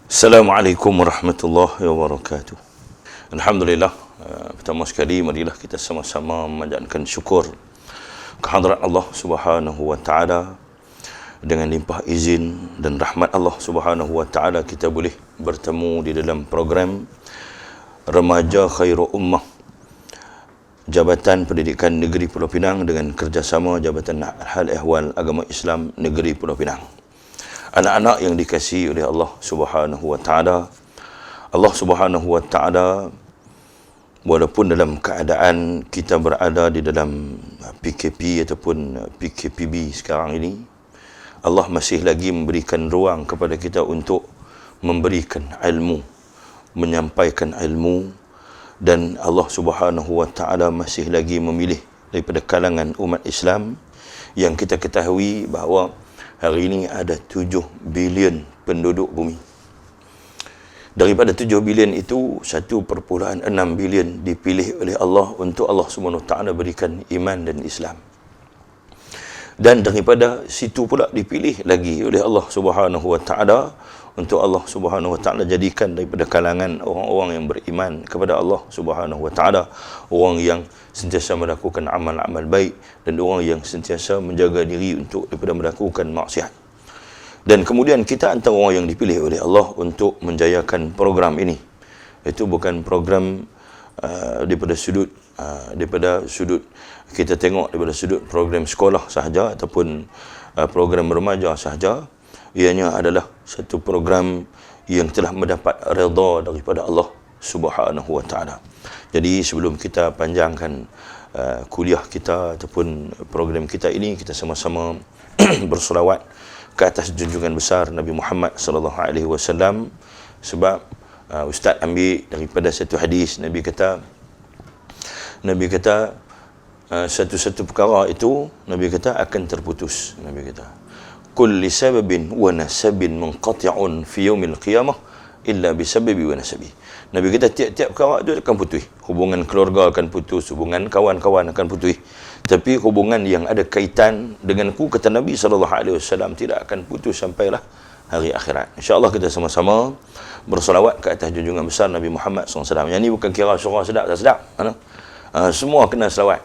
Assalamualaikum warahmatullahi wabarakatuh. Alhamdulillah, pertama sekali marilah kita sama-sama memanjatkan syukur kehadrat Allah Subhanahu wa taala. Dengan limpah izin dan rahmat Allah Subhanahu wa taala kita boleh bertemu di dalam program Remaja Khairul Ummah, Jabatan Pendidikan Negeri Pulau Pinang dengan kerjasama Jabatan Hal Ehwal Agama Islam Negeri Pulau Pinang. Anak-anak yang dikasihi oleh Allah Subhanahu wa taala, Allah Subhanahu wa taala, walaupun dalam keadaan kita berada di dalam PKP ataupun PKPB sekarang ini, Allah masih lagi memberikan ruang kepada kita untuk memberikan ilmu, menyampaikan ilmu, dan Allah Subhanahu wa taala masih lagi memilih daripada kalangan umat Islam yang kita ketahui bahawa hari ini ada 7 bilion penduduk bumi. Daripada 7 bilion itu, 1.6 bilion dipilih oleh Allah untuk Allah Subhanahu Wa Taala berikan iman dan Islam. Dan daripada situ pula dipilih lagi oleh Allah Subhanahu Wa Taala untuk Allah Subhanahu Wa Taala jadikan daripada kalangan orang-orang yang beriman kepada Allah Subhanahu Wa Taala, orang yang sentiasa melakukan amal-amal baik dan orang yang sentiasa menjaga diri untuk daripada melakukan maksiat. Dan kemudian kita antara orang yang dipilih oleh Allah untuk menjayakan program ini. Itu bukan program daripada sudut kita tengok daripada sudut program sekolah sahaja ataupun program remaja sahaja. Ianya adalah satu program yang telah mendapat redha daripada Allah Subhanahu wa taala. Jadi sebelum kita panjangkan kuliah kita ataupun program kita ini, kita sama-sama bersolawat ke atas junjungan besar Nabi Muhammad sallallahu alaihi wasallam, sebab ustaz ambil daripada satu hadis Nabi kata satu-satu perkara itu Nabi kata akan terputus. Nabi kata kulli sababin wa nasabin munqati'un fi yaumil qiyamah illa bisababi wa nasabi. Nabi kata tiap-tiap perkara itu akan putus. Hubungan keluarga akan putus, hubungan kawan-kawan akan putus. Tapi hubungan yang ada kaitan denganku, kata Nabi SAW, tidak akan putus sampailah hari akhirat. InsyaAllah kita sama-sama bersolawat ke atas junjungan besar Nabi Muhammad SAW. Yang ini bukan kira surah sedap tak sedap. Semua kena selawat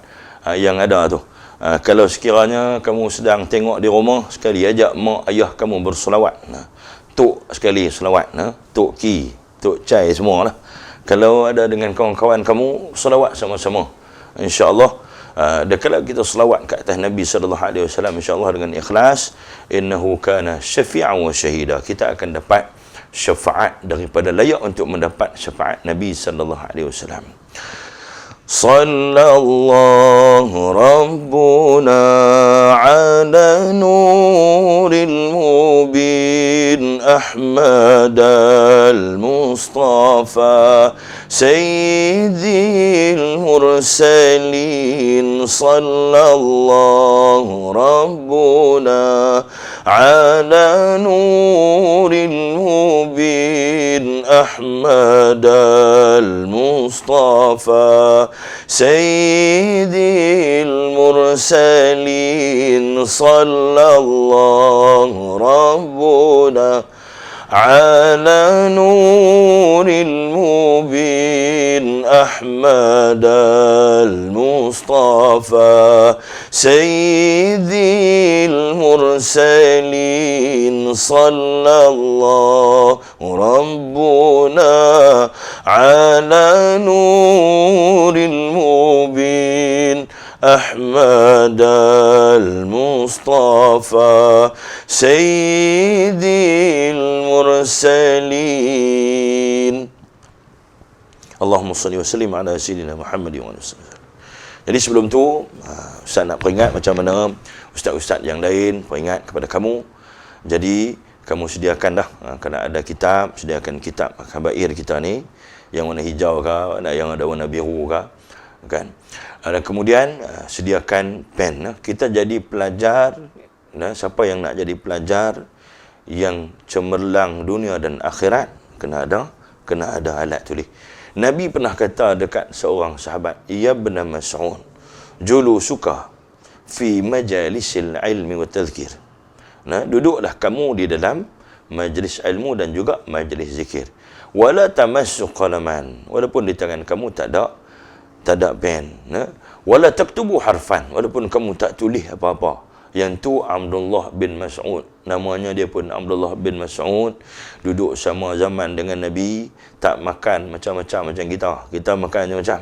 yang ada tu. Kalau sekiranya kamu sedang tengok di rumah, sekali ajak mak ayah kamu bersolawat. Tok sekali selawat. Tok Ki, Tok Cai semualah. Kalau ada dengan kawan-kawan kamu, selawat sama-sama. InsyaAllah, dan kalau kita selawat ke atas Nabi SAW, insyaAllah dengan ikhlas, innahu kana syafi'an wa syahida, kita akan dapat syafaat daripada layak untuk mendapat syafaat Nabi SAW. Sallallahu Rabbuna ala nuril mubin Ahmad al-Mustafa Sayyidil Mursalin. Sallallahu Rabbuna ala nuril mubin Ahmad al-Mustafa Sayyidil Mursalin. Sallallahu Rabbuna ala nuril mubin Ahmad al-Mustafa Sayyidil Mursalin. Sallallahu Rabbuna ala nuril mubin Ahmad al-Mustafa Sayyidil Mursalin. Allahumma salli wa sallim ala Sayyidina Muhammad wa sallam. Jadi sebelum tu, Ustaz nak peringat macam mana ustaz-ustaz yang lain peringat kepada kamu. Jadi kamu sediakan dah, kalau ada kitab, sediakan kitab kabair kita ni, yang warna hijau ke, yang ada warna biru ke, kan. Dan kemudian sediakan pen. Kita jadi pelajar, siapa yang nak jadi pelajar yang cemerlang dunia dan akhirat, kena ada alat tulis. Nabi pernah kata dekat seorang sahabat, ya ibn Mas'ud, julusuka fi majalisil ilmi wa tadhkir. Duduklah kamu di dalam majlis ilmu dan juga majlis zikir. Wala tamassu qalaman, walaupun di tangan kamu tak ada pen, wala taktubu harfan, walaupun kamu tak tulis apa-apa. Yang tu Abdullah bin Mas'ud, namanya dia pun Abdullah bin Mas'ud, duduk sama zaman dengan Nabi, tak makan macam-macam macam kita makan macam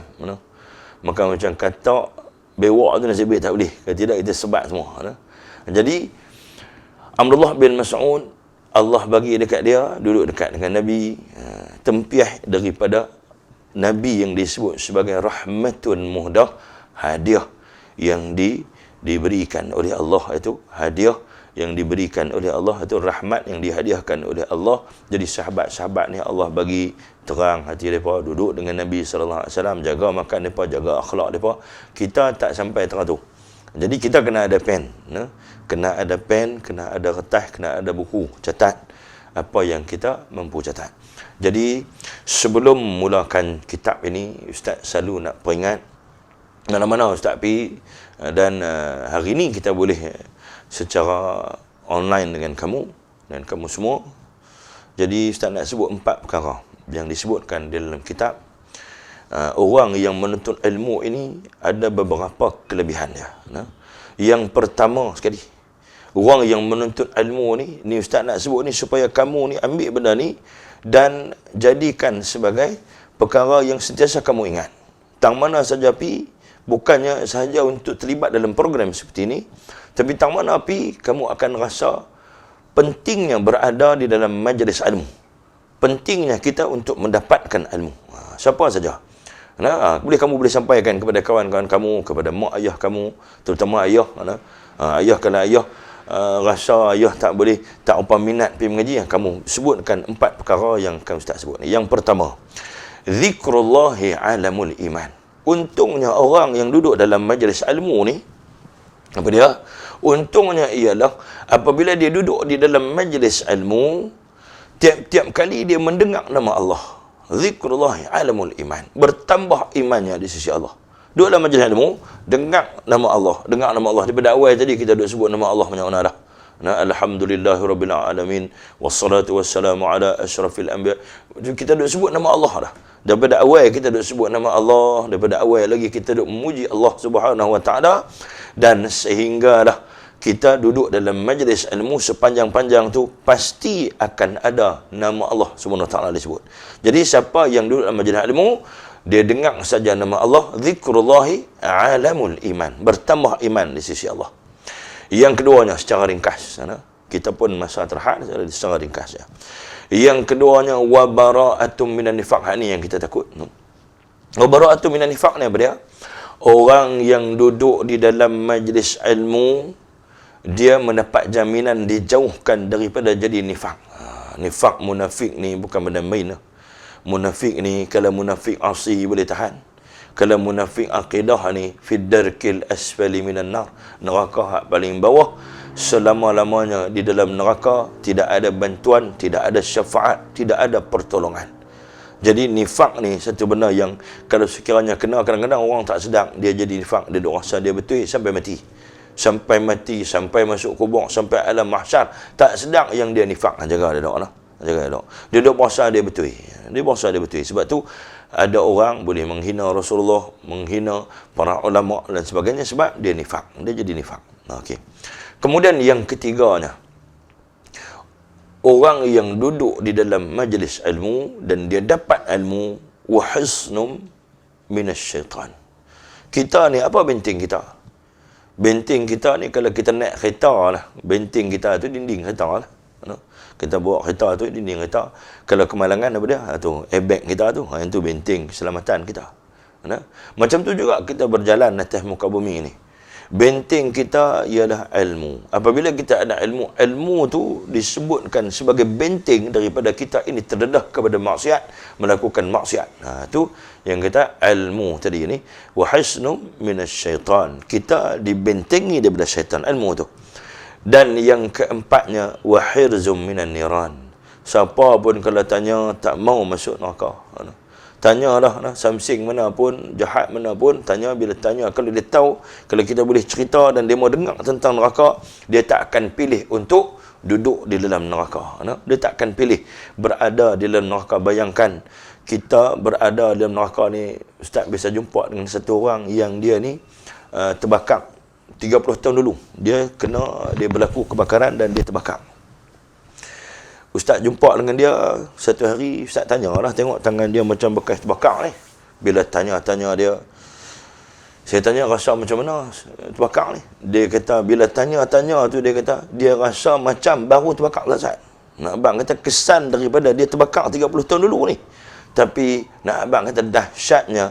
makan macam katak bewak tu nasi bih tak boleh, kalau tidak kita sebat semua. Jadi Abdullah bin Mas'ud, Allah bagi dekat dia, duduk dekat dengan Nabi, tempiah daripada Nabi yang disebut sebagai rahmatun muhdah, hadiah yang diberikan oleh Allah, itu hadiah yang diberikan oleh Allah, itu rahmat yang dihadiahkan oleh Allah. Jadi sahabat-sahabat ni Allah bagi terang hati mereka, duduk dengan Nabi SAW, jaga makan mereka, jaga akhlak mereka. Kita tak sampai teratur. Jadi kita kena ada pen, kena ada pen, kena ada kertas, kena ada buku catat apa yang kita mampu catat. Jadi sebelum mulakan kitab ini, Ustaz selalu nak peringat, mana-mana Ustaz pergi, dan hari ini kita boleh secara online dengan kamu semua. Jadi Ustaz nak sebut 4 perkara yang disebutkan dalam kitab. Orang yang menuntut ilmu ini ada beberapa kelebihan dia. Yang pertama sekali, orang yang menuntut ilmu ni Ustaz nak sebut ni supaya kamu ni ambil benda ni dan jadikan sebagai perkara yang sentiasa kamu ingat. Tang mana saja pi, bukannya sahaja untuk terlibat dalam program seperti ini, tapi tang mana pi kamu akan rasa pentingnya berada di dalam majlis ilmu. Pentingnya kita untuk mendapatkan ilmu. Siapa saja. Boleh kamu boleh sampaikan kepada kawan-kawan kamu, kepada mak ayah kamu, terutama ayah. Ayah kalau ayah rasa ayah tak boleh, tak apa minat pergi mengaji, kamu sebutkan 4 perkara yang kamu Ustaz sebut ni. Yang pertama, zikrullahi alamul iman. Untungnya orang yang duduk dalam majlis ilmu ni, apa dia? Untungnya ialah apabila dia duduk di dalam majlis ilmu, tiap-tiap kali dia mendengar nama Allah, zikrullahi alamul iman, bertambah imannya di sisi Allah. Duduk dalam majlis ilmu, dengar nama Allah. Daripada awal tadi kita duduk sebut nama Allah banyak mana dah. Alhamdulillahirabbil alamin wassalatu wassalamu ala asyrafil anbiya. Kita duduk sebut nama Allah dah. Daripada awal kita duduk sebut nama Allah, daripada awal lagi kita duduk memuji Allah Subhanahu wa taala, dan sehinggalah kita duduk dalam majlis ilmu sepanjang-panjang tu pasti akan ada nama Allah Subhanahu wa taala disebut. Jadi siapa yang duduk dalam majlis ilmu, dia dengar saja nama Allah, zikrullahi alamul iman, bertambah iman di sisi Allah. Yang keduanya secara ringkas, kita pun masa terhad secara ringkas ya. Yang keduanya wa bara'atum minan nifaq. Ini yang kita takut. Wa bara'atum minan nifaq ni apa dia? Orang yang duduk di dalam majlis ilmu, dia mendapat jaminan dijauhkan daripada jadi nifaq. Nifaq munafik ni bukan benda main. Munafik ni, kalau munafik asli boleh tahan. Kalau munafik akidah ni, fid darkil asfali minan nar, neraka hak paling bawah, selama-lamanya di dalam neraka, tidak ada bantuan, tidak ada syafaat, tidak ada pertolongan. Jadi nifak ni satu benda yang kalau sekiranya kena, kadang-kadang orang tak sedar dia jadi nifak, dia duk rasa dia betul sampai mati. Sampai mati, sampai masuk kubur, sampai alam mahsyar, tak sedar yang dia nifak. Jaga dia dok lah. Jaga dok. Dia duk berasa dia betul. Dia berasa dia betul. Sebab tu ada orang boleh menghina Rasulullah, menghina para ulama dan sebagainya sebab dia nifak. Dia jadi nifak. Okey. Kemudian yang ketiganya, orang yang duduk di dalam majlis ilmu dan dia dapat ilmu, wa hisnum minasyaitan. Kita ni apa benteng kita? Benteng kita ni kalau kita naik kereta lah, benteng kita tu dinding kereta lah. Kita bawa kereta tu dinding kereta. Kalau kemalangan apa dia? Tu airbag kita tu. Yang tu benteng keselamatan kita. Macam tu juga kita berjalan atas muka bumi ni. Benteng kita ialah ilmu. Apabila kita ada ilmu, ilmu tu disebutkan sebagai benteng daripada kita ini terdedah kepada maksiat, melakukan maksiat. Tu yang kita ilmu tadi ni. Wa hisnu minasyaitan. Kita dibentengi daripada syaitan, ilmu tu. Dan yang keempatnya, wa hirzum minan niran. Siapa pun kalau tanya tak mau masuk neraka. Tanyalah samsing mana pun, jahat mana pun, tanya, bila tanya kalau dia tahu, kalau kita boleh cerita dan dia mau dengar tentang neraka, dia tak akan pilih untuk duduk di dalam neraka. Dia takkan pilih berada di dalam neraka. Bayangkan kita berada di dalam neraka ni, Ustaz biasa jumpa dengan satu orang yang dia ni terbakar 30 tahun dulu. Dia berlaku kebakaran dan dia terbakar. Ustaz jumpa dengan dia satu hari, Ustaz tanyalah, tengok tangan dia macam bekas terbakar ni. Bila tanya-tanya dia, saya tanya rasa macam mana terbakar ni. Dia kata, bila tanya-tanya tu, dia kata, dia rasa macam baru terbakar lah, Ustaz. Nak abang kata kesan daripada dia terbakar 30 tahun dulu ni. Tapi nak abang kata dahsyatnya,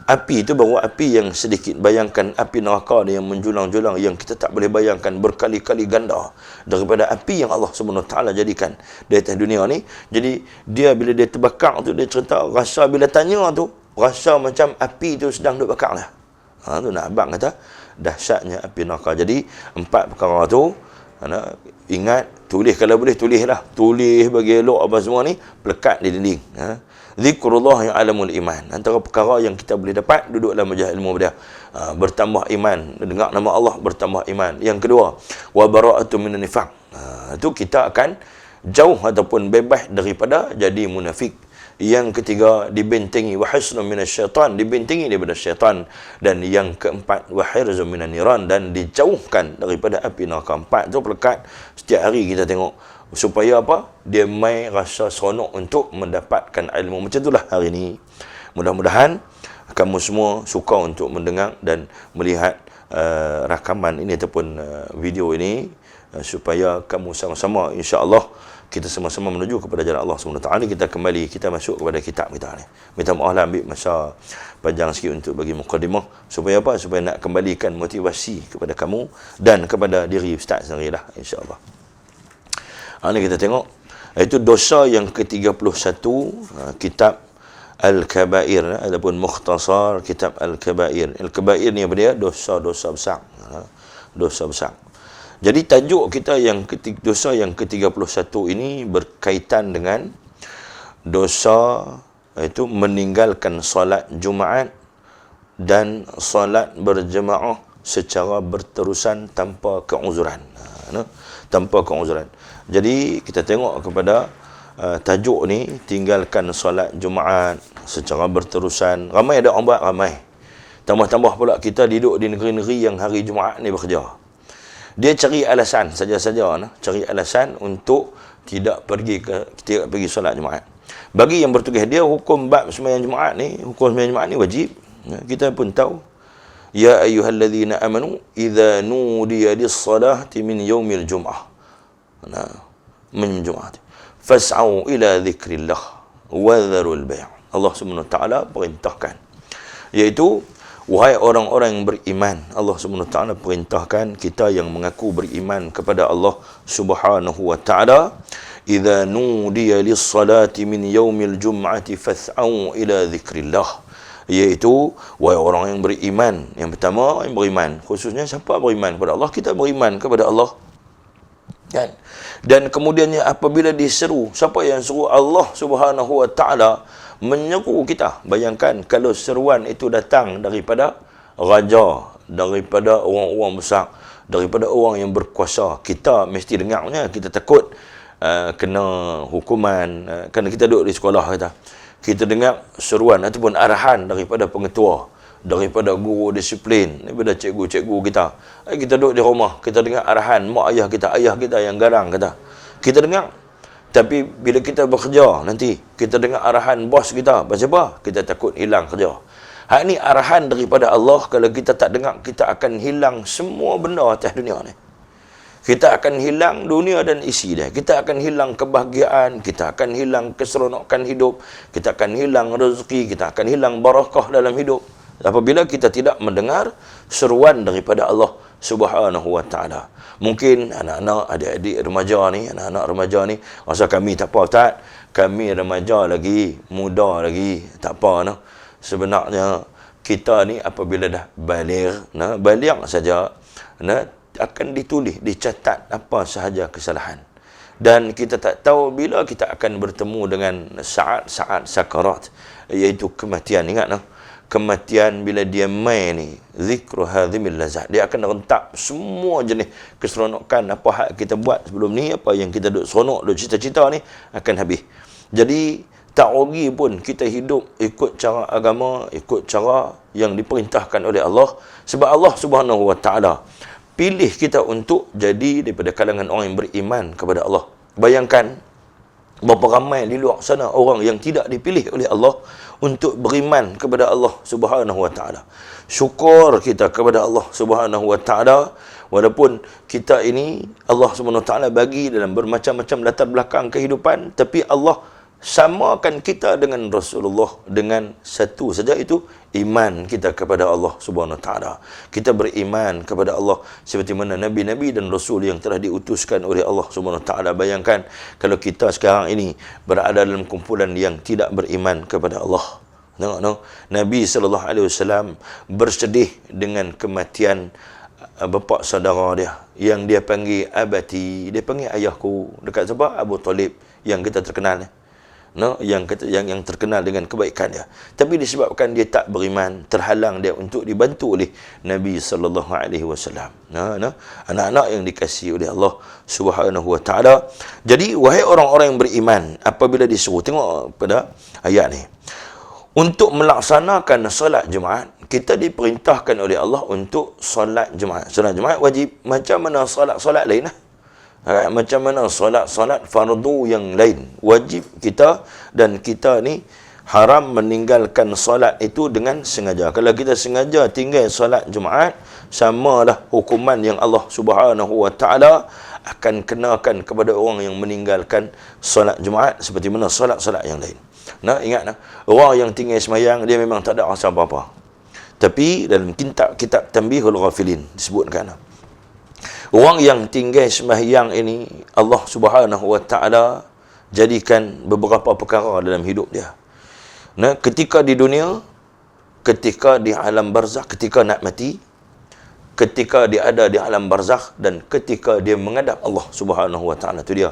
api itu baru api yang sedikit. Bayangkan api neraka ni yang menjulang-julang, yang kita tak boleh bayangkan, berkali-kali ganda daripada api yang Allah SWT jadikan di atas dunia ni. Jadi dia bila dia terbakar tu, dia cerita rasa bila tanya tu, rasa macam api tu sedang duk bakar lah. Tu nak abang kata dahsyatnya api neraka. Jadi 4 perkara tu, ingat, tulis kalau boleh tulislah. Tulis bagi elok apa semua ni, pelekat di dinding. Zikrullah yang alamul iman. Antara perkara yang kita boleh dapat duduk dalam majlis ilmu dia, bertambah iman, dengar nama Allah bertambah iman. Yang kedua, wa bara'atu minan nifaq. Itu kita akan jauh ataupun bebas daripada jadi munafik. Yang ketiga, dibentengi wa hisnun minasyaitan, dibentengi daripada syaitan. Dan yang keempat, wa hirzun minan niran, dan dijauhkan daripada api neraka. 4 tu pelekat setiap hari kita tengok, supaya apa? Dia mai rasa seronok untuk mendapatkan ilmu. Macam itulah hari ini. Mudah-mudahan kamu semua suka untuk mendengar dan melihat rakaman ini ataupun video ini, supaya kamu sama-sama, insya-Allah, kita sama-sama menuju kepada jalan Allah SWT. Kita kembali, kita masuk kepada kitab kita ni. Minta maaf lah ambil masa panjang sikit untuk bagi mukadimah. Supaya apa? Supaya nak kembalikan motivasi kepada kamu dan kepada diri Ustaz sendiri lah, insya-Allah. Ini kita tengok, itu dosa yang ke-31, kitab Al-Kabair, ataupun mukhtasar kitab Al-Kabair. Al-Kabair ni apa dia? Dosa-dosa besar. Dosa besar. Jadi tajuk kita dosa yang ke-31 ini berkaitan dengan dosa, iaitu meninggalkan solat Jumaat dan solat berjemaah secara berterusan tanpa keuzuran. Tanpa keuzuran. Jadi kita tengok kepada tajuk ni, tinggalkan solat Jumaat secara berterusan. Ramai ada orang buat, ramai. Tambah-tambah pula kita duduk di negeri-negeri yang hari Jumaat ni bekerja. Dia cari alasan saja-saja, cari alasan untuk tidak pergi solat Jumaat. Bagi yang bertugas dia, hukum bab sembahyang Jumaat ni, wajib. Kita pun tahu, ya ayyuhallazina amanu idza nudiya lis-salati min yaumil jum'ah. Min Jumaat. Fas'au ila dzikrillah wa dzarul bai'. Allah SWT perintahkan, iaitu wahai orang-orang yang beriman, Allah SWT perintahkan kita yang mengaku beriman kepada Allah Subhanahu wa taala, idza nudiya lis-salati min yaumil jum'ati fas'au ila dzikrillah, iaitu wahai orang yang beriman. Yang pertama, yang beriman, khususnya siapa beriman kepada Allah? Kita beriman kepada Allah, kan? Dan kemudiannya apabila diseru, siapa yang seru? Allah Subhanahu wa taala menyeru kita. Bayangkan kalau seruan itu datang daripada raja, daripada orang-orang besar, daripada orang yang berkuasa, kita mesti dengarnya. Kita takut kena hukuman. Kerana kita duduk di sekolah, kita dengar seruan ataupun arahan daripada pengetua, daripada guru disiplin, daripada cikgu-cikgu kita. Kita duduk di rumah, kita dengar arahan mak ayah kita yang garang kata. Kita dengar. Tapi bila kita bekerja nanti, kita dengar arahan bos kita, pasal apa? Kita takut hilang kerja. Hak ni arahan daripada Allah. Kalau kita tak dengar, kita akan hilang semua benda atas dunia ni. Kita akan hilang dunia dan isi dia. Kita akan hilang kebahagiaan, kita akan hilang keseronokan hidup, kita akan hilang rezeki, kita akan hilang barakah dalam hidup apabila kita tidak mendengar seruan daripada Allah Subhanahu wa taala. Mungkin anak-anak, adik-adik remaja ni, anak-anak remaja ni rasa kami tak apa, Ustaz, kami remaja lagi, muda lagi, tak apa noh. Sebenarnya kita ni apabila dah baligh, baligh saja, akan ditulis, dicatat apa sahaja kesalahan. Dan kita tak tahu bila kita akan bertemu dengan saat-saat sakarat, iaitu kematian. Ingat kematian bila dia mai ni, zikru hadhimil lazat, dia akan rentak semua jenis keseronokan apa hak kita buat sebelum ni, apa yang kita duk seronok, duk cita-cita ni akan habis. Jadi tak rugi pun kita hidup ikut cara agama, ikut cara yang diperintahkan oleh Allah, sebab Allah Subhanahu wa taala pilih kita untuk jadi daripada kalangan orang yang beriman kepada Allah. Bayangkan berapa ramai di luar sana orang yang tidak dipilih oleh Allah untuk beriman kepada Allah Subhanahu wa taala. Syukur kita kepada Allah Subhanahu wa taala, walaupun kita ini Allah Subhanahu wa taala bagi dalam bermacam-macam latar belakang kehidupan, tapi Allah samakan kita dengan Rasulullah dengan satu saja, itu iman kita kepada Allah Subhanahu wa taala. Kita beriman kepada Allah seperti mana nabi-nabi dan rasul yang telah diutuskan oleh Allah Subhanahu wa taala. Bayangkan kalau kita sekarang ini berada dalam kumpulan yang tidak beriman kepada Allah. Tengok no, Nabi sallallahu alaihi wasallam bersedih dengan kematian bapa saudara dia yang dia panggil abati, dia panggil ayahku, dekat siapa? Abu Talib yang kita terkenal ni. No, yang terkenal dengan kebaikan dia. Tapi disebabkan dia tak beriman, terhalang dia untuk dibantu oleh Nabi sallallahu alaihi wasallam. Anak-anak yang dikasihi oleh Allah Subhanahu wa taala. Jadi wahai orang-orang yang beriman, apabila disuruh, tengok pada ayat ni, untuk melaksanakan solat Jumaat, kita diperintahkan oleh Allah untuk solat Jumaat. Solat Jumaat wajib, macam mana solat-solat lain lah. Macam mana solat fardu yang lain wajib kita, dan kita ni haram meninggalkan solat itu dengan sengaja. Kalau kita sengaja tinggal solat Jumaat, samalah hukuman yang Allah Subhanahu wa taala akan kenakan kepada orang yang meninggalkan solat Jumaat seperti mana solat-solat yang lain. Nah, ingat nah, orang yang tinggal semayang dia memang tak ada rasa apa-apa. Tapi dalam kitab Tanbihul Ghafilin disebutkan, orang yang tinggal sembahyang ini Allah Subhanahu wa taala jadikan beberapa perkara dalam hidup dia. Nah, ketika di dunia, ketika di alam barzakh, ketika nak mati, ketika dia ada di alam barzakh, dan ketika dia menghadap Allah Subhanahu wa taala. Tu dia.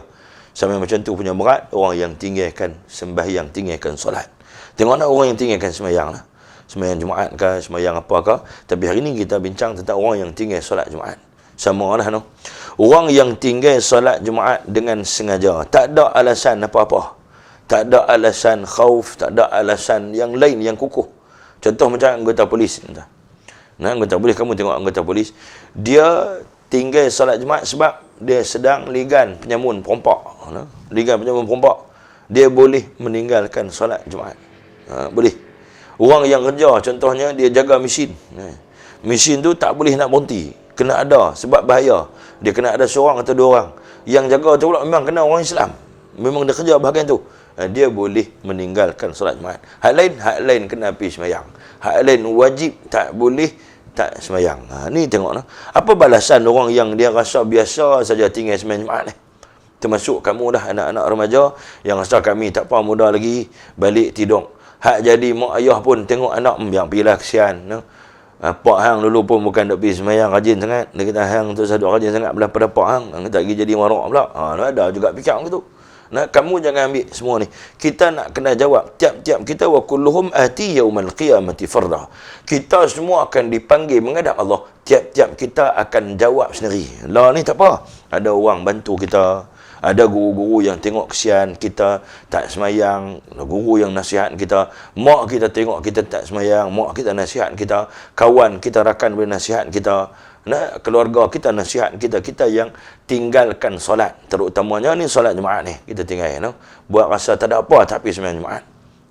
Sampai macam tu punya berat orang yang tinggalkan sembahyang, tinggalkan solat. Tengoklah orang yang tinggalkan sembahyang lah. Sembahyang Jumaat ke, sembahyang apakah. Tapi hari ni kita bincang tentang orang yang tinggal solat Jumaat. Sama lah no. Orang yang tinggal solat Jumaat dengan sengaja, tak ada alasan apa-apa, tak ada alasan khauf, tak ada alasan yang lain yang kukuh. Contoh macam anggota polis. Nah, anggota polis, kamu tengok anggota polis, dia tinggal solat Jumaat sebab dia sedang ligan penyamun perompak. Ligan penyamun perompak, dia boleh meninggalkan solat Jumaat. Boleh. Orang yang kerja, contohnya dia jaga mesin. Mesin tu tak boleh nak berhenti, kena ada sebab bahaya. Dia kena ada seorang atau dua orang. Yang jaga tu pula memang kena orang Islam, memang dia kerja bahagian tu. Dia boleh meninggalkan solat Jumaat. Hak lain kena pergi semayang. Hak lain wajib tak boleh tak semayang. Ni tengok lah. Apa balasan orang yang dia rasa biasa saja tinggal semayang Jumaat ni? Termasuk kamu dah anak-anak remaja yang rasa kami tak apa, muda lagi, balik tidur. Hak jadi mak ayah pun tengok anak, biar pergilah, kesian. Pak hang dulu pun bukan duk pergi semayang rajin sangat. Dia kata hang tu saduk rajin sangat belah pada pak hang. Hang tak pergi jadi warak pula. Ada juga fikir gitu. Nah, kamu jangan ambil semua ni. Kita nak kena jawab tiap-tiap kita, wa kulluhum ati yaumal qiyamati farda. Kita semua akan dipanggil menghadap Allah. Tiap-tiap kita akan jawab sendiri. Lah ni tak apa. Ada orang bantu kita. Ada guru-guru yang tengok kesian kita tak semayang, guru yang nasihat kita, mak kita tengok kita tak semayang, mak kita nasihat kita, kawan kita, rakan boleh nasihat kita, keluarga kita nasihat kita, kita yang tinggalkan solat, terutamanya ni solat Jumaat ni, kita tinggal buat rasa tak ada apa tak pergi sembahyang Jumaat.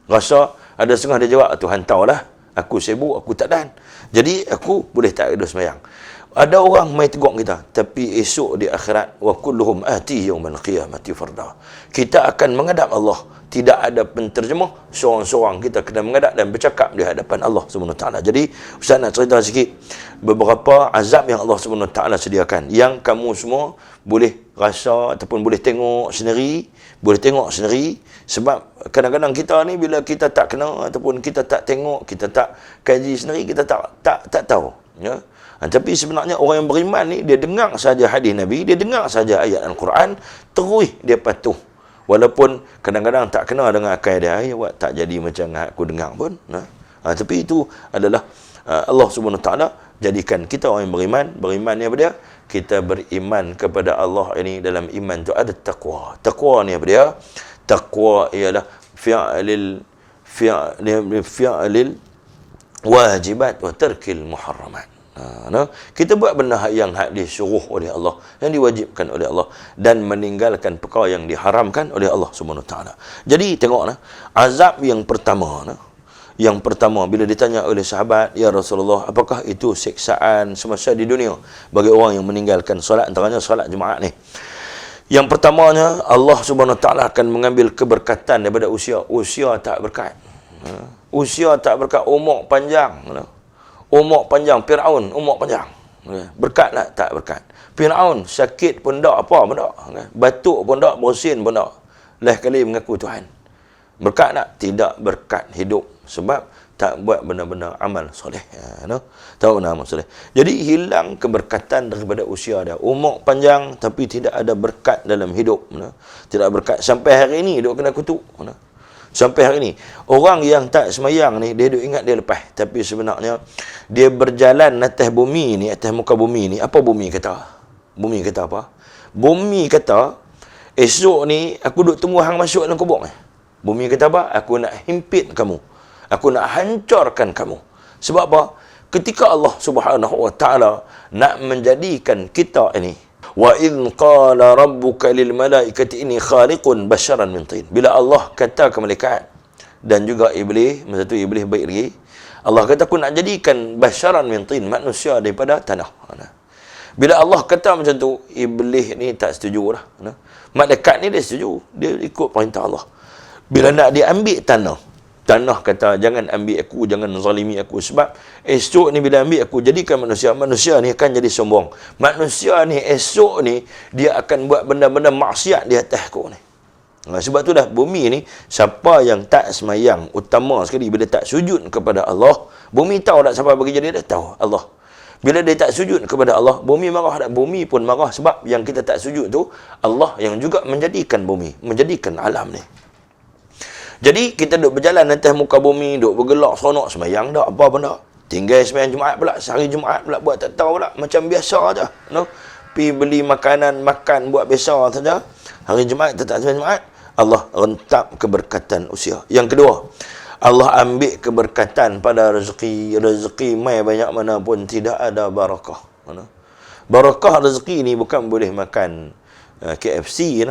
Rasa ada setengah dia jawab, Tuhan tahulah, aku sibuk, aku tak dan. Jadi aku boleh tak ada sembahyang. Ada orang mai tegur kita, tapi esok di akhirat, wa kulluhum ati yaumal qiyamati farda. Kita akan menghadap Allah. Tidak ada penterjemah, seorang-seorang kita kena menghadap dan bercakap di hadapan Allah Subhanahu wa taala. Jadi Ustaz nak cerita sikit beberapa azab yang Allah Subhanahu wa taala sediakan, yang kamu semua boleh rasa ataupun boleh tengok sendiri, sebab kadang-kadang kita ni bila kita tak kenal ataupun kita tak tengok, kita tak kaji sendiri, kita tak tahu, ya. Tapi sebenarnya orang yang beriman ni, dia dengar saja hadis Nabi, dia dengar saja ayat Al-Quran, terus dia patuh. Walaupun kadang-kadang tak kena dengan akal dia, awak tak jadi macam aku dengar pun. Tapi itu adalah Allah Subhanahu Wa Taala jadikan kita orang yang beriman. Beriman ni apa dia? Kita beriman kepada Allah ini, dalam iman tu ada taqwa. Taqwa ni apa dia? Taqwa ialah fi'lil wajibat wa tarkil muharramat. Kita buat benda yang disuruh oleh Allah, yang diwajibkan oleh Allah, dan meninggalkan perkara yang diharamkan oleh Allah Subhanahu Wa Taala. Jadi tengok azab yang pertama bila ditanya oleh sahabat, ya Rasulullah, apakah itu siksaan semasa di dunia bagi orang yang meninggalkan solat, antaranya solat Jumaat ni? Yang pertamanya, Allah Subhanahu Wa Taala akan mengambil keberkatan daripada usia. Usia tak berkat. Usia tak berkat, umur panjang. Umur panjang, Fir'aun umur panjang. Berkat lah, tak berkat. Fir'aun sakit pun tak, apa pun tak. Batuk pun tak, bersin pun tak. Leh kali mengaku Tuhan. Berkat tak? Tidak berkat hidup. Sebab tak buat benda-benda amal soleh. Tak buat benda amal soleh. Jadi hilang keberkatan daripada usia dia. Umur panjang tapi tidak ada berkat dalam hidup. Tidak berkat. Sampai hari ini duk kena kutuk. Sampai hari ini orang yang tak semayang ni, dia duk ingat dia lepas. Tapi sebenarnya dia berjalan atas bumi ni, atas muka bumi ni. Apa bumi kata? Bumi kata apa? Bumi kata, esok ni aku duk tunggu hang masuk dalam kubur ni. Bumi kata apa? Aku nak himpit kamu. Aku nak hancurkan kamu. Sebab apa? Ketika Allah Subhanahu Wa Taala nak menjadikan kita ini, wa idh qala rabbuka lil malaikati inni khaliqun basharan min tin. Bila Allah kata ke malaikat dan juga iblis, masa tu iblis baik lagi, Allah kata aku nak jadikan basharan min tin, manusia daripada tanah. Bila Allah kata macam tu, iblis ni tak setuju lah. Malaikat ni dia setuju, dia ikut perintah Allah. Bila nak diambil tanah kata, jangan ambil aku, jangan zalimi aku. Sebab esok ni bila ambil aku, jadikan manusia ni akan jadi sombong. Manusia ni esok ni, dia akan buat benda-benda maksiat di atas aku ni. Sebab tu dah bumi ni, siapa yang tak semayang, utama sekali bila tak sujud kepada Allah, bumi tahu tak siapa bagi jadi, dia tahu Allah. Bila dia tak sujud kepada Allah, bumi marah tak? Bumi pun marah sebab yang kita tak sujud tu, Allah yang juga menjadikan bumi, menjadikan alam ni. Jadi kita duk berjalan atas muka bumi, duk bergelak seronok, semayang tak, apa pun tak. Tinggal semayang Jumaat pula, sehari Jumaat pula buat tak tahu pula, macam biasa aja. Pi beli makanan, makan buat biasa saja. Hari Jumaat tetap semayang Jumaat, Allah rentap keberkatan usia. Yang kedua, Allah ambil keberkatan pada rezeki. Rezeki mai banyak mana pun tidak ada barakah. Barakah rezeki ni bukan boleh makan KFC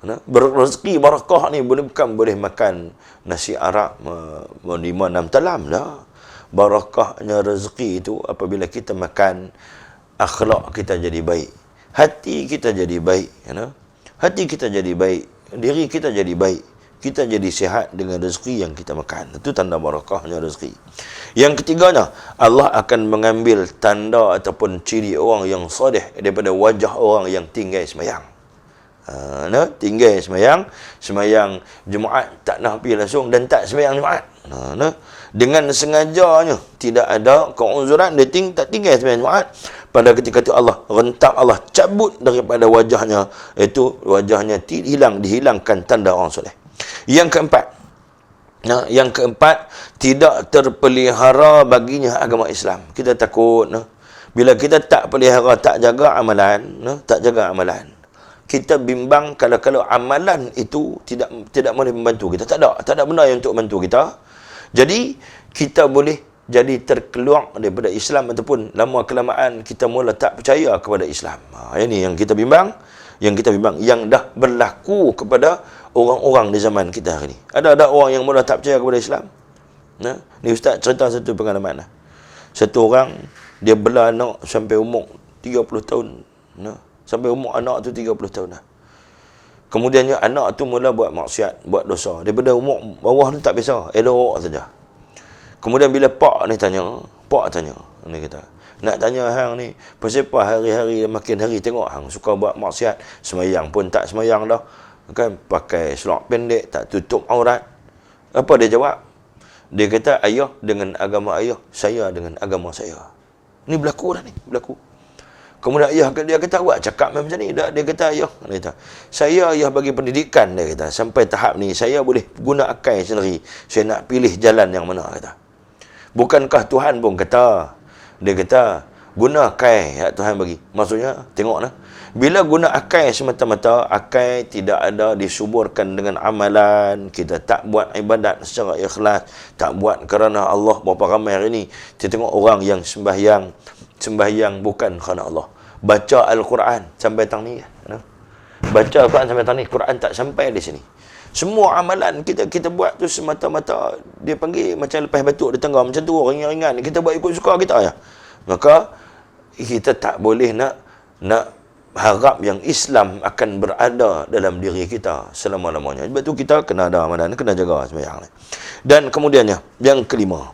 rezeki barakah ni bukan boleh makan nasi Arab 5-6 talam lah. Barakahnya rezeki itu apabila kita makan, akhlak kita jadi baik, hati kita jadi baik, hati kita jadi baik, diri kita jadi baik, kita jadi sihat dengan rezeki yang kita makan. Itu tanda barakahnya rezeki. Yang ketiganya, Allah akan mengambil tanda ataupun ciri orang yang soleh daripada wajah orang yang tinggal semayang. Tinggal semayang Jumaat tak nak pergi langsung dan tak semayang Jumaat. Dengan sengajanya, tidak ada keuzuran, dia tak tinggal semayang Jumaat. Pada ketika itu Allah rentap, Allah cabut daripada wajahnya, itu wajahnya dihilangkan tanda orang soleh. Yang keempat, tidak terpelihara baginya agama Islam. Kita takut bila kita tak pelihara, tak jaga amalan, kita bimbang kalau amalan itu tidak boleh membantu kita. Tak ada benda yang untuk membantu kita. Jadi kita boleh jadi terkeluar daripada Islam, ataupun lama kelamaan kita mula tak percaya kepada Islam. Ini yang kita bimbang, yang dah berlaku kepada orang-orang di zaman kita hari ni. Ada orang yang mula tak percaya kepada Islam. Ni ustaz cerita satu pengalaman. Satu orang dia bela anak sampai umur 30 tahun. Sampai umur anak tu 30 tahun dah. Kemudiannya anak tu mula buat maksiat, buat dosa. Daripada umur bawah tu tak biasa, elok saja. Kemudian bila pak tanya, ni kata, nak tanya hang ni, pasal apa hari-hari makin hari tengok hang suka buat maksiat, semayang pun tak semayang dah. Kan pakai selok pendek, tak tutup aurat. Apa dia jawab? Dia kata, ayah dengan agama ayah, saya dengan agama saya. Ni berlaku dah ni, berlaku. Kemudian ayah dia kata, awak cakap macam ni. Dia kata, ayah, saya bagi pendidikan, dia kata, sampai tahap ni saya boleh guna akal sendiri. Saya nak pilih jalan yang mana, kata. Bukankah Tuhan pun kata, dia kata, guna akai yang Tuhan bagi. Maksudnya, tengoklah. Bila guna akai semata-mata, akai tidak ada disuburkan dengan amalan. Kita tak buat ibadat secara ikhlas. Tak buat kerana Allah. Berapa ramai hari ini, kita tengok orang yang sembahyang bukan kerana Allah. Baca Al-Quran sampai tang ni. Baca Al-Quran sampai tang ni. Quran tak sampai di sini. Semua amalan kita buat tu semata-mata, dia panggil macam lepas batuk di tengah, macam tu, ringan-ringan. Kita buat ikut suka kita ya. Maka, kita tak boleh nak harap yang Islam akan berada dalam diri kita selama-lamanya. Sebab tu kita kena ada amalan, kena jaga sembahyang. Dan kemudiannya, yang kelima,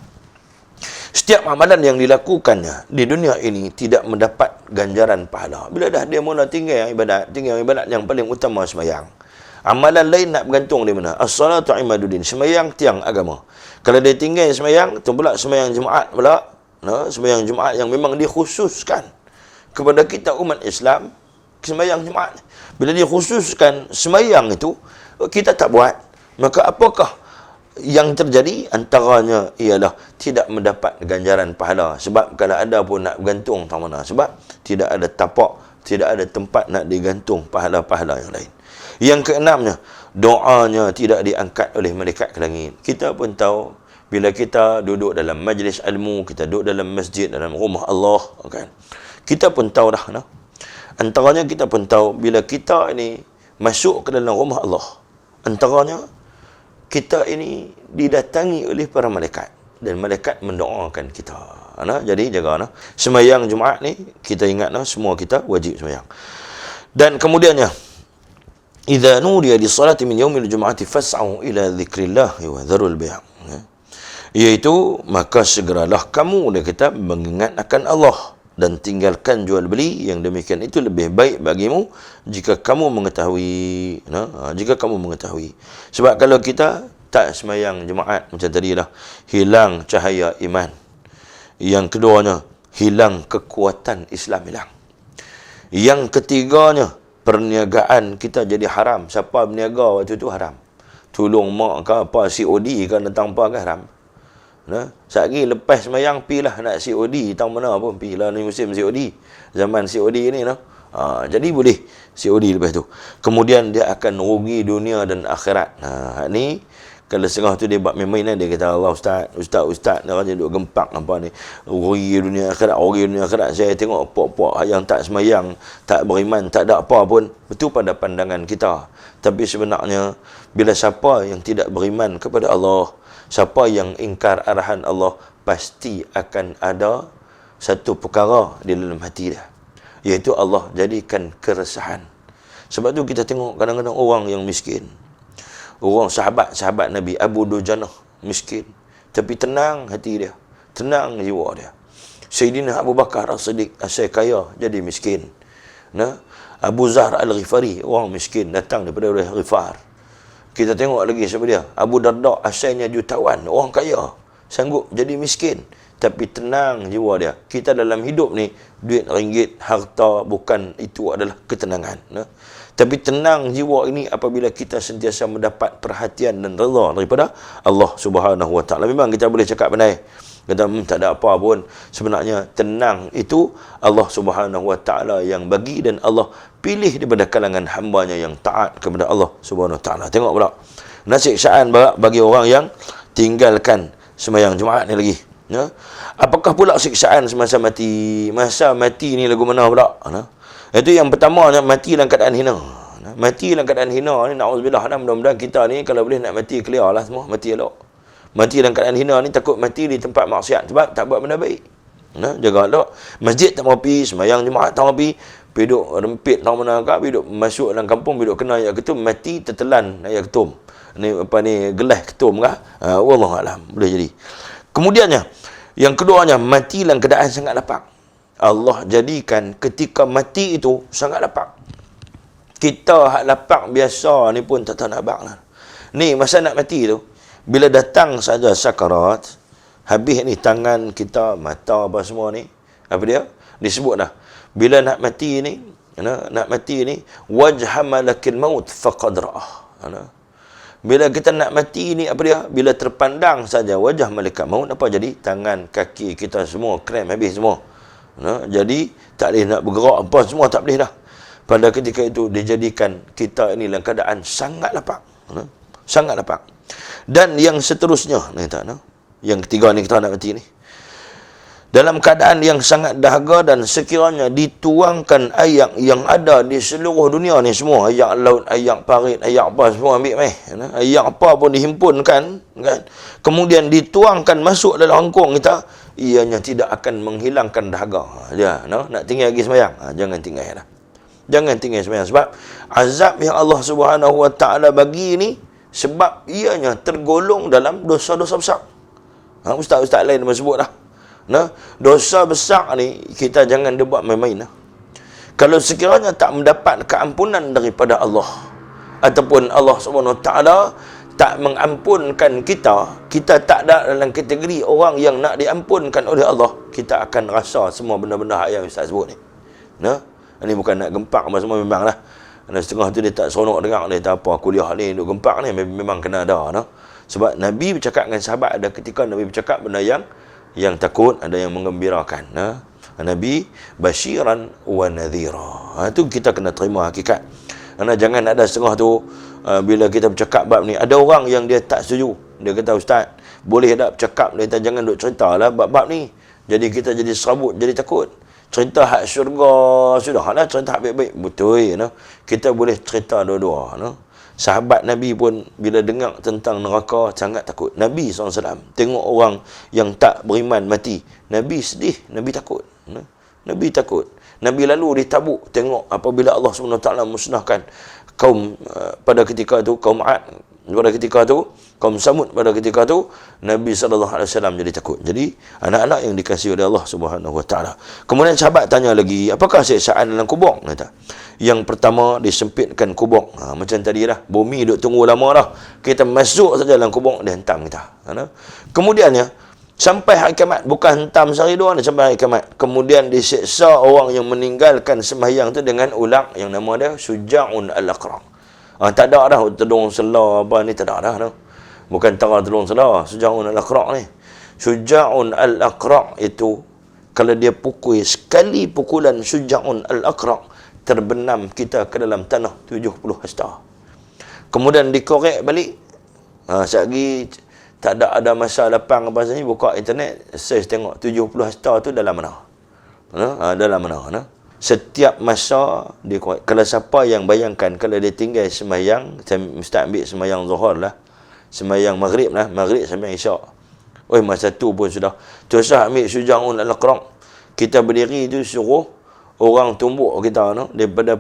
setiap amalan yang dilakukannya di dunia ini tidak mendapat ganjaran pahala. Bila dah dia mula tinggal ibadat yang paling utama sembahyang. Amalan lain nak bergantung di mana? As-salatu imaduddin, sembahyang tiang agama. Kalau dia tinggal sembahyang, tu pula sembahyang Jumaat pula, sembahyang Jumaat yang memang dikhususkan kepada kita umat Islam, sembahyang Jumaat. Bila dia khususkan sembahyang itu, kita tak buat, maka apakah yang terjadi? Antaranya ialah tidak mendapat ganjaran pahala. Sebab kalau ada pun nak bergantung tak mana. Sebab tidak ada tapak, tidak ada tempat nak digantung pahala-pahala yang lain. Yang keenamnya, doanya tidak diangkat oleh malaikat ke langit. Kita pun tahu, bila kita duduk dalam majlis ilmu, kita duduk dalam masjid, dalam rumah Allah, kan? Kita pun tahu dah, antaranya kita pun tahu, bila kita ini masuk ke dalam rumah Allah, antaranya kita ini didatangi oleh para malaikat, dan malaikat mendoakan kita. Jadi jaga sembahyang Jumaat ni, kita ingat semua kita wajib sembahyang. Dan kemudiannya, idza nudiya lis-salati min yaumil jum'ati fas'au ila dzikrillah wa dzarul bai'. Iaitu, maka segeralah kamu, dia kata, mengingat akan Allah dan tinggalkan jual beli. Yang demikian itu lebih baik bagimu jika kamu mengetahui. Jika kamu mengetahui. Sebab kalau kita tak sembahyang Jumaat macam tadi dah, hilang cahaya iman. Yang keduanya, hilang kekuatan Islam hilang. Yang ketiganya, perniagaan kita jadi haram. Siapa berniaga waktu itu haram. Tolong mak ke apa, COD ke datang apa ke haram. Sehari lepas sembahyang, pilah nak COD, tahu mana pun, pilah ni musim COD, zaman COD ni jadi boleh COD lepas tu. Kemudian dia akan rugi dunia dan akhirat. Ni kalau setengah tu dia buat main-main, dia kata, Allah ustaz dia orang duduk gempak apa ni, rugi dunia akhirat. Saya tengok pok-pok yang tak sembahyang, tak beriman, tak ada apa pun, betul pada pandangan kita. Tapi sebenarnya, bila siapa yang tidak beriman kepada Allah, siapa yang ingkar arahan Allah, pasti akan ada satu perkara di dalam hati dia, iaitu Allah jadikan keresahan. Sebab tu kita tengok kadang-kadang orang yang miskin, orang sahabat Nabi, Abu Dujanah, miskin, tapi tenang hati dia, tenang jiwa dia. Sayyidina Abu Bakar As-Siddiq, asal kaya jadi miskin. Abu Zar Al-Ghifari, orang miskin, datang daripada Ghifar. Kita tengok lagi siapa dia, Abu Darda, asalnya jutawan, orang kaya, sanggup jadi miskin, tapi tenang jiwa dia. Kita dalam hidup ni, duit ringgit, harta, bukan itu adalah ketenangan. Tapi tenang jiwa ini apabila kita sentiasa mendapat perhatian dan redha daripada Allah Subhanahu Wa Taala. Memang kita boleh cakap pandai, kata tak ada apa pun. Sebenarnya tenang itu Allah Subhanahu Wa Taala yang bagi, dan Allah pilih daripada kalangan hambanya yang taat kepada Allah Subhanahu Wa Taala. Tengok pula siksaan bagi orang yang tinggalkan sembahyang Jumaat ni lagi. Apakah pula siksaan semasa mati? Masa mati ni lagu mana pula? Itu yang pertama, mati dalam keadaan hina. Mati dalam keadaan hina ni, na'udzubillah, mudah-mudahan kita ni kalau boleh nak mati clear lah semua, mati elok. Mati dalam keadaan hina ni, takut mati di tempat maksiat sebab tak buat benda baik. Jaga elok. Masjid tak mau pergi, sembahyang Jumaat tak mau pergi, duduk rempit tak mana kak, duduk masuk dalam kampung, duduk kena ayat ketum, mati tertelan ayat ketum. Ni apa ni, gelas ketum kah? Wallahualam, boleh jadi. Kemudiannya, yang keduanya, mati dalam keadaan sangat lapar. Allah jadikan ketika mati itu sangat lapar. Kita hak lapar biasa ni pun tak tahu nak abang lah. Ni masa nak mati tu, bila datang saja sakarat, habis ni tangan kita, mata apa semua ni, apa dia? Disebut dah. Bila nak mati ni, wajha malakil maut faqad ra'ah. Bila kita nak mati ni, apa dia? Bila terpandang saja wajah malaikat maut, apa jadi? Tangan, kaki kita semua krem habis semua. Jadi tak boleh nak bergerak apa semua, tak boleh dah. Pada ketika itu dijadikan kita ini dalam keadaan sangat lapang. Sangat lapang. Dan yang seterusnya, yang ketiga ni kita nak mati ni. Dalam keadaan yang sangat dahaga dan sekiranya dituangkan air yang ada di seluruh dunia ni semua, air laut, air parit, air apa semua ambil mai. Air apa pun dihimpunkan, kan? Kemudian dituangkan masuk dalam hangkung kita, ianya tidak akan menghilangkan dahaga. Nak tinggal lagi sembahyang, jangan tinggal dah. Jangan tinggal sembahyang, sebab azab yang Allah Subhanahu Wa Taala bagi ni sebab ianya tergolong dalam dosa-dosa besar. Ustaz-ustaz lain dah sebut dah. Dosa besar ni kita jangan dia buat main-main. Kalau sekiranya tak mendapat keampunan daripada Allah, ataupun Allah Subhanahu Taala tak mengampunkan kita, kita tak ada dalam kategori orang yang nak diampunkan oleh Allah, kita akan rasa semua benda-benda yang Ustaz sebut ni. Ini bukan nak gempak apa semua, memanglah. Setengah tu dia tak seronok dengar, dia tak apa kuliah ni duk gempak ni, memang kena ada. Sebab Nabi bercakap dengan sahabat, ada ketika Nabi bercakap benda yang takut, ada yang menggembirakan. Nabi basyiran wa nadhira. Itu kita kena terima hakikat. Jangan ada setengah tu bila kita bercakap bab ni, ada orang yang dia tak setuju. Dia kata, Ustaz, boleh tak bercakap? Dia kata, jangan duk cerita lah bab-bab ni. Jadi kita jadi serabut, jadi takut. Cerita hak syurga, sudahlah, cerita hak baik-baik. Betul, kita boleh cerita dua-dua. Sahabat Nabi pun bila dengar tentang neraka sangat takut. Nabi SAW tengok orang yang tak beriman mati, Nabi sedih, Nabi takut. Nabi takut. Nabi lalu di Tabuk, tengok apabila Allah SWT musnahkan kaum pada ketika itu, kaum Ad pada ketika itu, kaum Samud pada ketika itu, Nabi SAW jadi takut. Jadi anak-anak yang dikasihi oleh Allah SWT. Kemudian sahabat tanya lagi, apakah siksaan dalam kubur? Kata, yang pertama disempitkan kubur. Macam tadi dah, bumi duk tunggu lama dah, kita masuk saja dalam kubur, dia hentam kita. Kemudiannya sampai hari kiamat, bukan hentam sehari dua, sampai hari kiamat. Kemudian disiksa orang yang meninggalkan sembahyang tu dengan ular yang nama dia Syuja'un al-Aqra'. Tak ada dah tedung selah apa ni, tak ada dah. Bukan tara tedung selah, Syuja'un al-Aqra' ni. Syuja'un al-Aqra' itu kalau dia pukul sekali pukulan Syuja'un al-Aqra', terbenam kita ke dalam tanah 70 hasta. Kemudian dikorek balik. Sekali tak ada masa lapang apa saja, buka internet, search tengok 70 hasta tu dalam mana. Dalam mana. Setiap masa dia, kalau siapa yang bayangkan kalau dia tinggal sembahyang, mesti ambil sembahyang Zuhur lah, sembahyang Maghrib lah, Maghrib sampai Isyak. Masa tu pun sudah. Terus ambil Syuja'un al-Aqra'. Kita berdiri tu suruh orang tumbuk kita daripada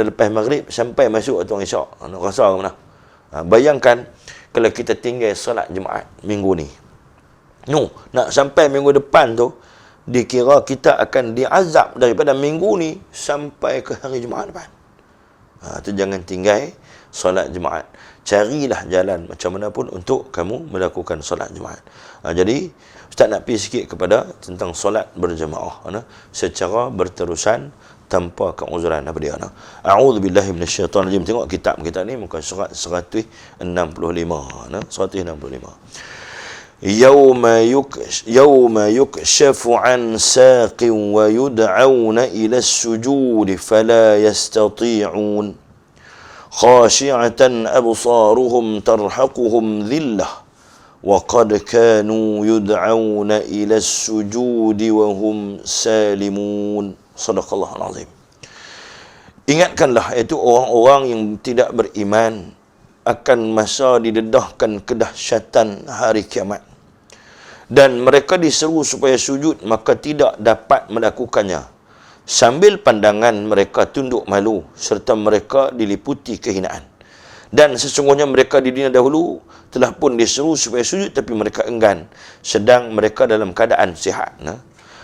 lepas Maghrib sampai masuk waktu Isyak. Rasa ke mana? Bayangkan kalau kita tinggal solat Jumaat minggu ni. Nak sampai minggu depan tu, dikira kita akan diazab daripada minggu ni sampai ke hari Jumaat depan. Tu jangan tinggal solat Jumaat. Carilah jalan macam mana pun untuk kamu melakukan solat Jumaat. Jadi Ustaz nak pergi sikit kepada tentang solat berjemaah secara berterusan tanpa keuzuran. Apa dia? A'udzubillahi minasyaitanirrajim. Tengok kitab kita ni muka surat 165. 165. يوم يكشف عن ساق ويدعون إلى السجود فلا يستطيعون خاشعة أبصارهم ترهقهم ذلة وقد كانوا يدعون إلى السجود وهم سالمون. صدق الله العظيم. Ingatkanlah, itu orang-orang yang tidak beriman akan masa didedahkan kedahsyatan hari kiamat, dan mereka diseru supaya sujud, maka tidak dapat melakukannya, sambil pandangan mereka tunduk malu serta mereka diliputi kehinaan. Dan sesungguhnya mereka di dunia dahulu telah pun diseru supaya sujud, tapi mereka enggan sedang mereka dalam keadaan sihat.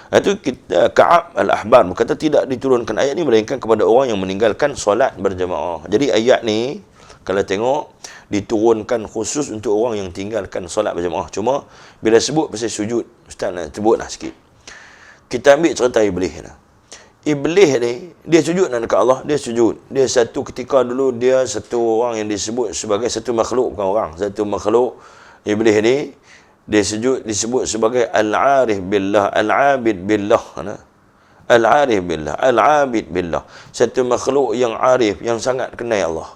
Itu kita, Ka'ab al-Ahbar berkata, tidak diturunkan ayat ini melainkan kepada orang yang meninggalkan solat berjemaah. Jadi ayat ni kalau tengok diturunkan khusus untuk orang yang tinggalkan solat berjemaah. Cuma bila sebut pasal sujud, Ustaz nak sebutlah sikit. Kita ambil cerita Iblis. Iblis ni, dia sujud dekat Allah, dia sujud. Dia satu ketika dulu, dia satu orang yang disebut sebagai satu makhluk, bukan orang, satu makhluk. Iblis ni, dia sujud, disebut sebagai Al-Arif Billah, Al-Abid Billah. Al-Arif Billah, Al-Abid Billah. Satu makhluk yang arif, yang sangat kenal Allah.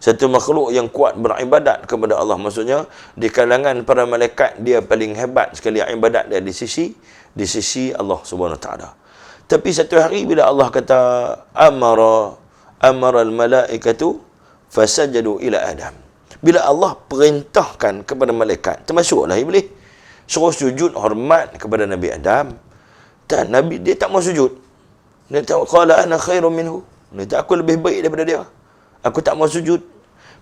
Satu makhluk yang kuat beribadat kepada Allah. Maksudnya, di kalangan para malaikat, dia paling hebat sekali ibadat dia di sisi Allah Subhanahu Wa Taala. Tapi satu hari bila Allah kata amara al-malaikatu fasajadu ila Adam. Bila Allah perintahkan kepada malaikat, termasuklah iblis, suruh sujud hormat kepada Nabi Adam. Dan Nabi dia tak mau sujud. Dia tak qala ana khairum minhu. Dia tak, aku lebih baik daripada dia. Aku tak mau sujud.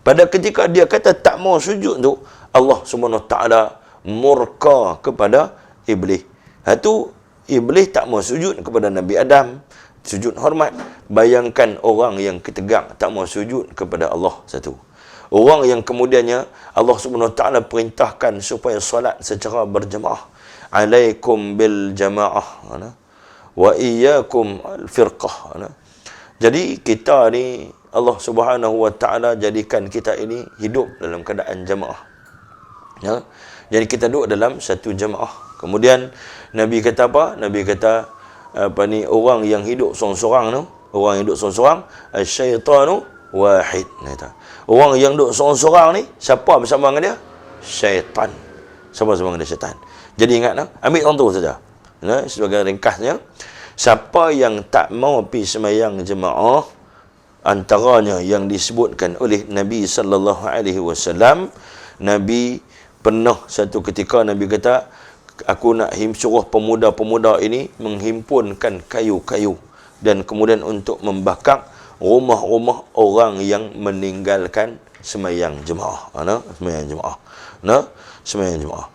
Pada ketika dia kata tak mau sujud tu, Allah Subhanahu Taala murka kepada iblis. Itu Iblis tak mau sujud kepada Nabi Adam, sujud hormat. Bayangkan orang yang ketegak tak mau sujud kepada Allah satu. Orang yang kemudiannya Allah Subhanahu Taala perintahkan supaya solat secara berjemaah. Alaikum bil jamaah wa iyyakum al firqah. Jadi kita ni Allah Subhanahu Wa Taala jadikan kita ini hidup dalam keadaan jemaah. Ya. Jadi kita duduk dalam satu jemaah. Kemudian Nabi kata apa? Nabi kata orang yang hidup seorang-seorang tu, orang yang hidup seorang-seorang, asyaitanu wahid. Orang yang duduk seorang-seorang ni, siapa bersama dengan dia? Syaitan. Siapa bersama dengan dia? Syaitan. Jadi ingat, ambil contoh saja. Sebagai ringkasnya, siapa yang tak mau pergi sembahyang jemaah, antaranya yang disebutkan oleh Nabi sallallahu alaihi wasallam, Nabi pernah satu ketika Nabi kata, aku nak suruh pemuda-pemuda ini menghimpunkan kayu-kayu dan kemudian untuk membakar rumah-rumah orang yang meninggalkan sembahyang jemaah. Sembahyang jemaah.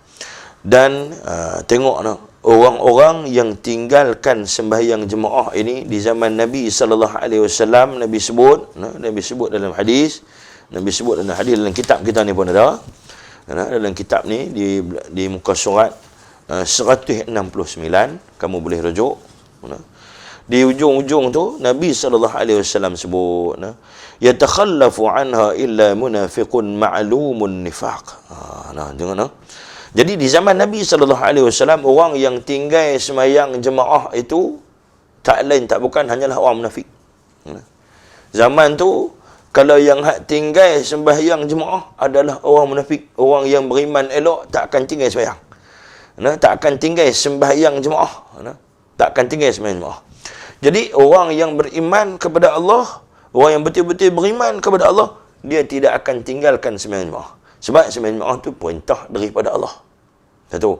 Dan tengok orang-orang yang tinggalkan sembahyang jemaah ini di zaman Nabi sallallahu alaihi wasallam, Nabi sebut dalam hadis, dalam kitab kita ni pun ada. Dalam kitab ni di muka surat 169, kamu boleh rujuk. Di ujung-ujung tu Nabi sallallahu alaihi wasallam sebut, yatakhallafu anha illa munafiqun ma'lumun nifaq. Jangan. Jadi di zaman Nabi sallallahu alaihi wasallam, orang yang tinggal sembahyang jemaah itu tak lain tak bukan hanyalah orang munafik. Zaman tu kalau yang tinggal sembahyang jemaah adalah orang munafik, orang yang beriman elok tak akan tinggal sembahyang. Tak akan tinggal sembahyang jemaah. Tak akan tinggal sembahyang jemaah. Jadi orang yang beriman kepada Allah, orang yang betul-betul beriman kepada Allah, dia tidak akan tinggalkan sembahyang jemaah. Sebab sembahyang jemaah itu perintah daripada Allah. Satu.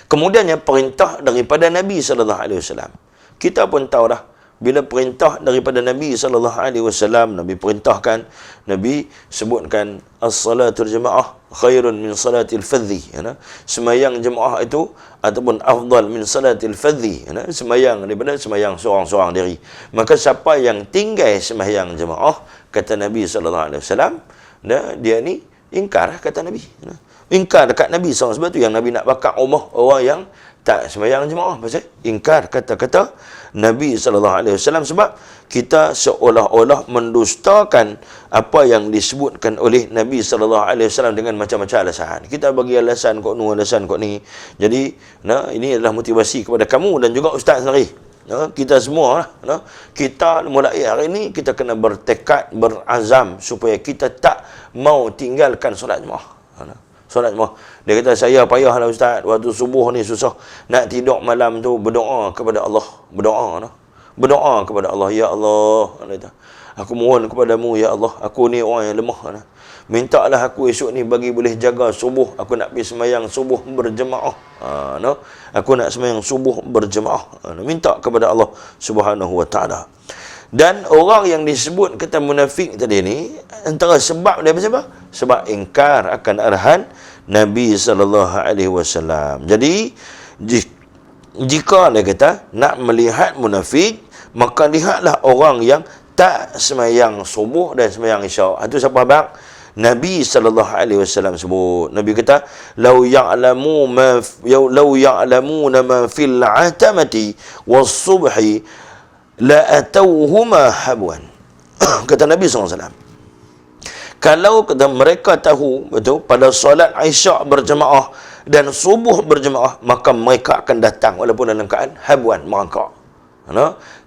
Kemudiannya perintah daripada Nabi sallallahu alaihi wasallam. Kita pun tahu dah, bila perintah daripada Nabi sallallahu alaihi wasallam, Nabi perintahkan, Nabi sebutkan as-salatul jemaah khairun min salatil fadhi. Sembahyang jemaah itu ataupun afdal min salatil fadhi. Sembahyang daripada sembahyang seorang-seorang diri. Maka siapa yang tinggal sembahyang jemaah, kata Nabi sallallahu alaihi wasallam, dia ni ingkar, kata Nabi. Ingkar dekat Nabi SAW. Sebab tu yang Nabi nak bakar rumah orang yang tak sembahyang jemaah. Pasal ingkar kata-kata Nabi SAW. Sebab kita seolah-olah mendustakan apa yang disebutkan oleh Nabi SAW dengan macam-macam alasan. Kita bagi alasan kok ni, alasan kok ni. Jadi ini adalah motivasi kepada kamu dan juga ustaz sendiri. Kita semua kita mulai hari ini kita kena bertekad, berazam supaya kita tak mau tinggalkan solat jemaah. Solat jemaah. Dia kata, saya payahlah ustaz, waktu subuh ni susah nak tidur malam tu, berdoa kepada Allah. Berdoa kepada Allah. Ya Allah, aku mohon kepadamu, ya Allah, aku ni orang yang lemah. Mintalah aku esok ni bagi boleh jaga subuh. Aku nak pergi sembahyang subuh berjemaah. Aku nak sembahyang subuh berjemaah. Minta kepada Allah Subhanahu Wa Taala. Dan orang yang disebut kata munafik tadi ni, antara sebab dia apa? Sebab ingkar akan arahan Nabi sallallahu alaihi wasallam. Jadi jika dia kata nak melihat munafik, maka lihatlah orang yang tak sembahyang subuh dan sembahyang isyak. Itu siapa bang? Nabi sallallahu alaihi wasallam sebut. Nabi kata, "Lau ya'lamuna ma fil 'atamati was-subhi la atauhuma habwan. Kata Nabi SAW, kalau kata mereka tahu betul pada solat Isyak berjemaah dan subuh berjemaah, maka mereka akan datang walaupun dalam keadaan habwan, merangkak.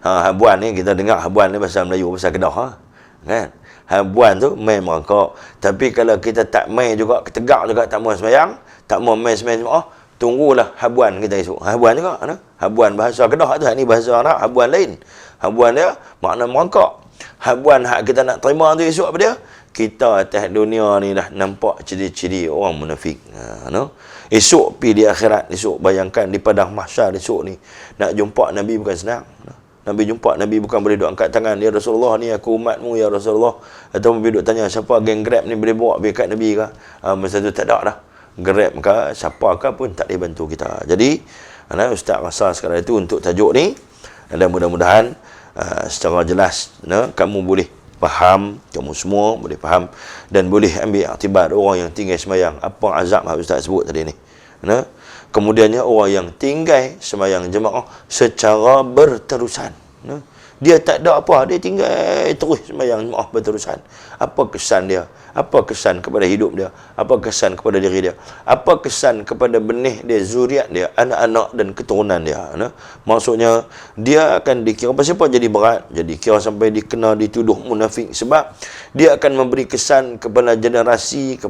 Habuan ni kita dengar habuan ni bahasa Melayu, bahasa Kedah kan. Habuan tu main merangkak. Tapi kalau kita tak main juga, tegak juga tak mau sembahyang, tak mau main sembahyang jemaah, tunggulah habuan kita esok. Habuan juga habuan bahasa Kedah tu, ni bahasa Arab, habuan lain. Habuan dia makna merangkak. Habuan hak kita nak terima tu esok apa dia? Kita atas dunia ni dah nampak ciri-ciri orang munafik. Esok pi di akhirat, esok bayangkan di padang mahsyar esok ni, nak jumpa Nabi bukan senang. Nabi jumpa Nabi bukan boleh duk angkat tangan, ya Rasulullah ni aku umatmu ya Rasulullah, atau Nabi duk tanya siapa geng Grab ni boleh bawa dekat Nabi ke. Masa tu tak ada dah. Grab ke siapa ke pun tak boleh bantu kita. Jadi Ustaz rasa sekarang itu untuk tajuk ni, dan mudah-mudahan secara jelas kamu boleh faham, kamu semua boleh faham dan boleh ambil iktibar orang yang tinggal sembahyang apa azab yang Ustaz sebut tadi ni. Kemudiannya orang yang tinggal sembahyang jemaah secara berterusan. Dia tak ada apa, dia tinggal terus sembahyang jemaah berterusan. Apa kesan dia? Apa kesan kepada hidup dia? Apa kesan kepada diri dia? Apa kesan kepada benih dia, zuriat dia, anak-anak dan keturunan dia? Maksudnya dia akan dikira pasal apa jadi berat, jadi kira sampai dituduh munafik, sebab dia akan memberi kesan kepada generasi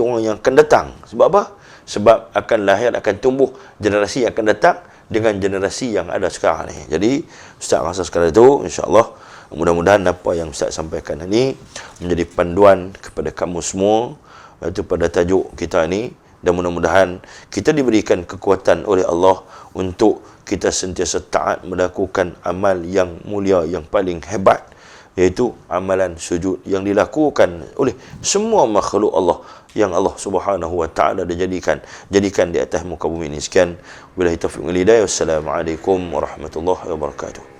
orang yang akan datang. Sebab apa? Sebab akan lahir, akan tumbuh generasi yang akan datang dengan generasi yang ada sekarang ni. Jadi Ustaz rasa sekarang itu insya-Allah mudah-mudahan apa yang Ustaz sampaikan ini menjadi panduan kepada kamu semua, iaitu pada tajuk kita ini, dan mudah-mudahan kita diberikan kekuatan oleh Allah untuk kita sentiasa taat melakukan amal yang mulia, yang paling hebat, iaitu amalan sujud yang dilakukan oleh semua makhluk Allah yang Allah Subhanahu wa taala jadikan di atas muka bumi ini. Sekian, billahi taufiq wal hidayah. Wassalamualaikum warahmatullahi wabarakatuh.